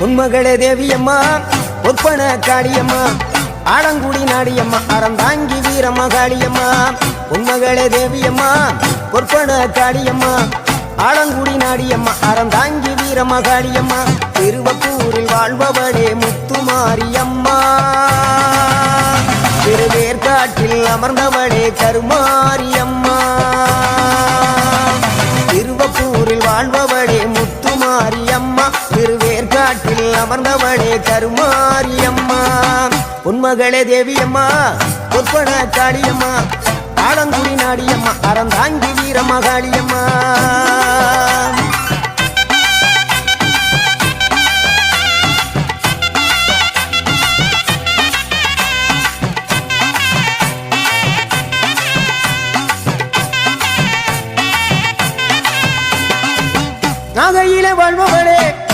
உன்மகளே தேவியம்மா ஒப்பன காளியம்மா ஆலங்குடி நாடியம்மா அறந்தாங்கி வீரமகாளியம்மா உன்மகளே தேவியம்மா ஒப்பன காளியம்மா ஆலங்குடி நாடியம்மா அறந்தாங்கி வீரமகாளியம்மா திருவப்பூரில் வாழ்பவளே முத்துமாரியம்மா திருவேற்காட்டில் அமர்ந்தவளே கருமாரியம்மா திருவப்பூரில் வாழ்பவளே முத்துமாரியம்மா திருவேற்காட்டில் அமர்ந்தவளே கருமாரியம்மா உன்மகளே தேவியம்மா ஒப்பன காளியம்மா ஆலங்குடி நாடியம்மா அறந்தாங்கி வீரமகாளியம்மா